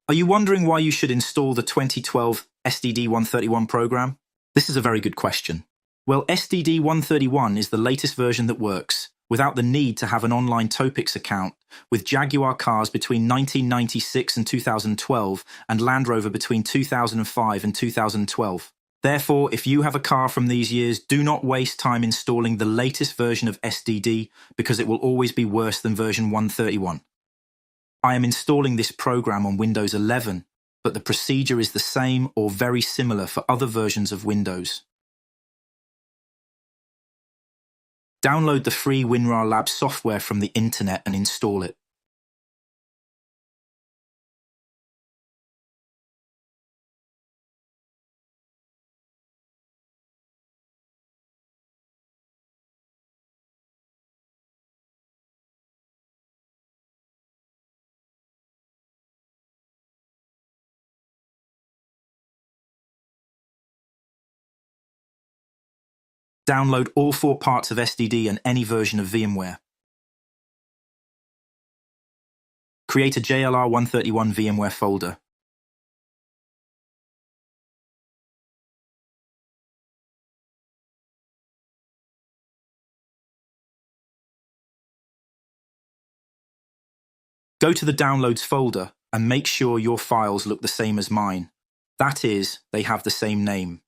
Are you wondering why you should install the 2012 SDD131 program? This is a very good question. Well, SDD131 is the latest version that works, without the need to have an online Topix account, with Jaguar cars between 1996 and 2012 and Land Rover between 2005 and 2012. Therefore, if you have a car from these years, do not waste time installing the latest version of SDD because it will always be worse than version 131. I am installing this program on Windows 11, but the procedure is the same or very similar for other versions of Windows. Download the free WinRAR Lab software from the internet and install it. Download all 4 parts of SDD and any version of VMware. Create a JLR 131 VMware folder. Go to the Downloads folder and make sure your files look the same as mine. That is, they have the same name.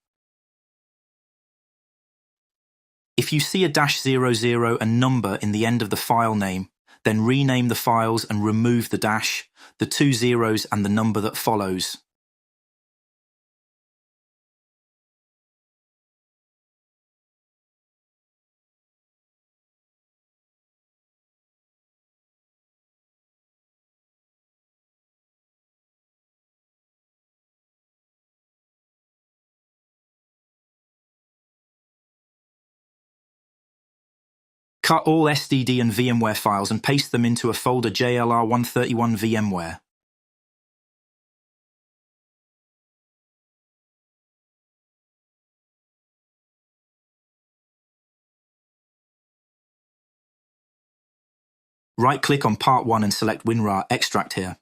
If you see a -00 and number in the end of the file name, then rename the files and remove the dash, the 2 zeros and the number that follows. Cut all SDD and VMware files and paste them into a folder JLR 131 VMware. Right-click on Part 1 and select WinRAR Extract here.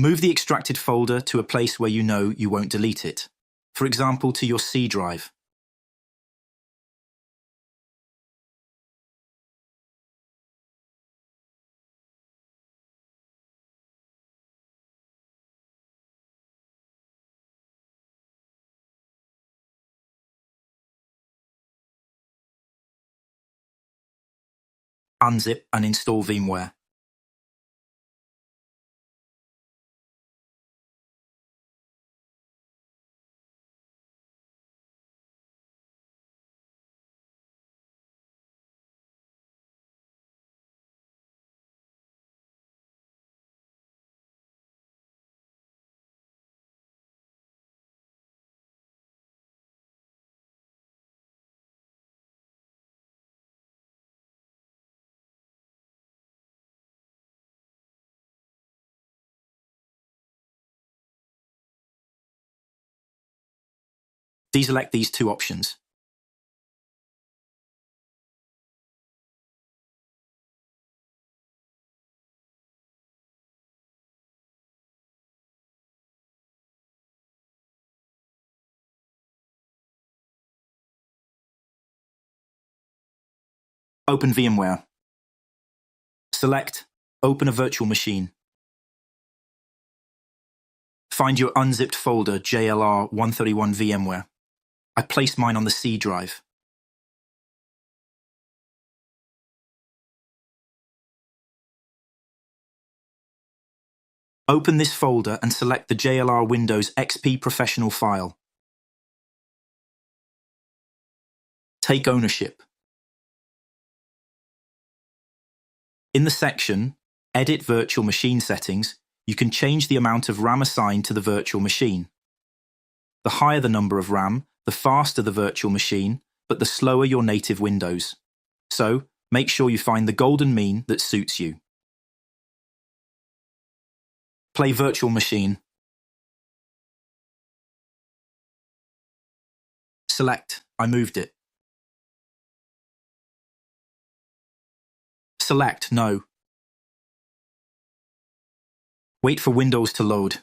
Move the extracted folder to a place where you know you won't delete it. For example, to your C drive. Unzip and install VMware. Deselect these 2 options. Open VMware. Select Open a virtual machine. Find your unzipped folder JLR 131 VMware. I placed mine on the C drive. Open this folder and select the JLR Windows XP Professional file. Take ownership. In the section Edit Virtual Machine Settings, you can change the amount of RAM assigned to the virtual machine. The higher the number of RAM, the faster the virtual machine, but the slower your native Windows. So, make sure you find the golden mean that suits you. Play Virtual Machine. Select I moved it. Select No. Wait for Windows to load.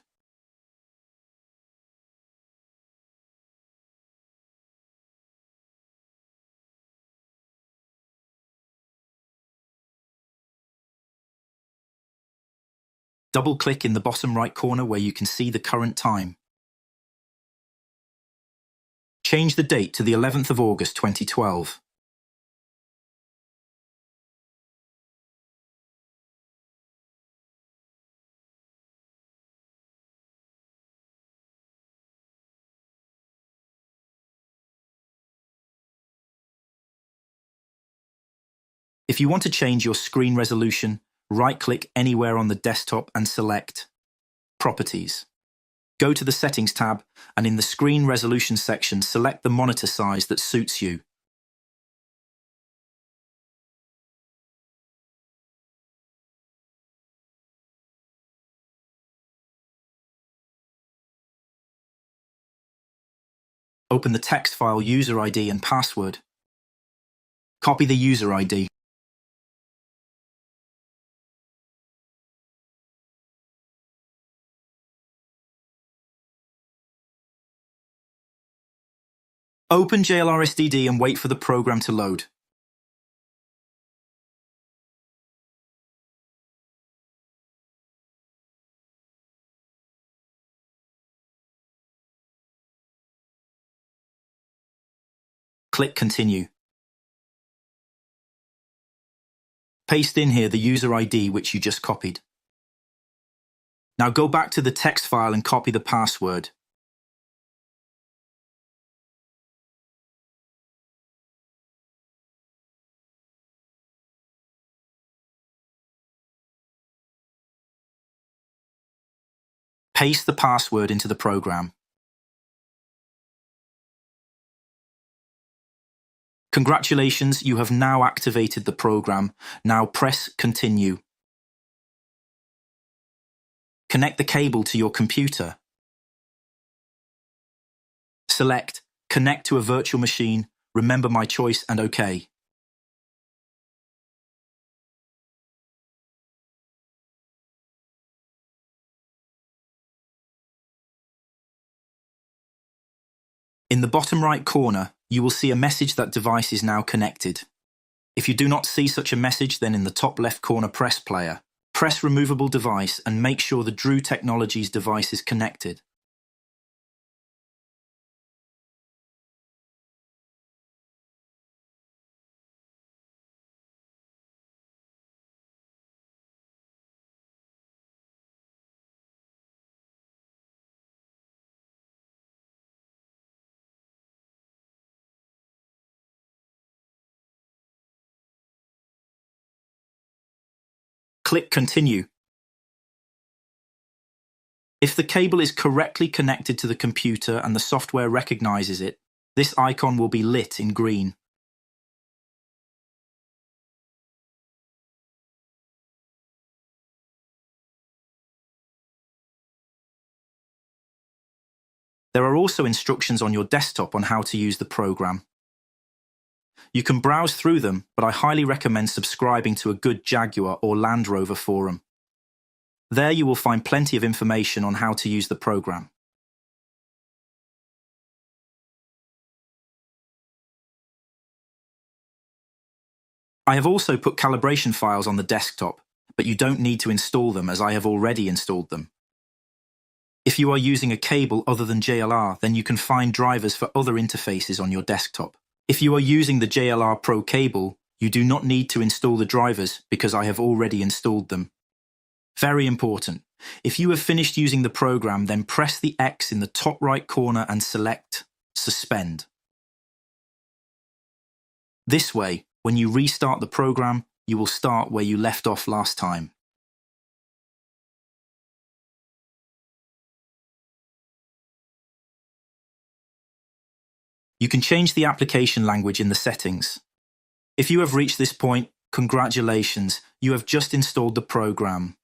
Double-click in the bottom right corner where you can see the current time. Change the date to the 11th of August 2012. If you want to change your screen resolution, right-click anywhere on the desktop and select Properties. Go to the Settings tab and in the Screen Resolution section, select the monitor size that suits you. Open the text file user ID and password. Copy the user ID. Open JLR SDD and wait for the program to load. Click Continue. Paste in here the user ID which you just copied. Now go back to the text file and copy the password. Paste the password into the program. Congratulations, you have now activated the program. Now press Continue. Connect the cable to your computer. Select Connect to a virtual machine, remember my choice and OK. In the bottom right corner, you will see a message that device is now connected. If you do not see such a message, then in the top left corner press Player. Press Removable Device and make sure the Drew Technologies device is connected. Click Continue. If the cable is correctly connected to the computer and the software recognizes it, this icon will be lit in green. There are also instructions on your desktop on how to use the program. You can browse through them, but I highly recommend subscribing to a good Jaguar or Land Rover forum. There you will find plenty of information on how to use the program. I have also put calibration files on the desktop, but you don't need to install them as I have already installed them. If you are using a cable other than JLR, then you can find drivers for other interfaces on your desktop. If you are using the JLR Pro cable, you do not need to install the drivers because I have already installed them. Very important. If you have finished using the program, then press the X in the top right corner and select Suspend. This way, when you restart the program, you will start where you left off last time. You can change the application language in the settings. If you have reached this point, congratulations, you have just installed the program.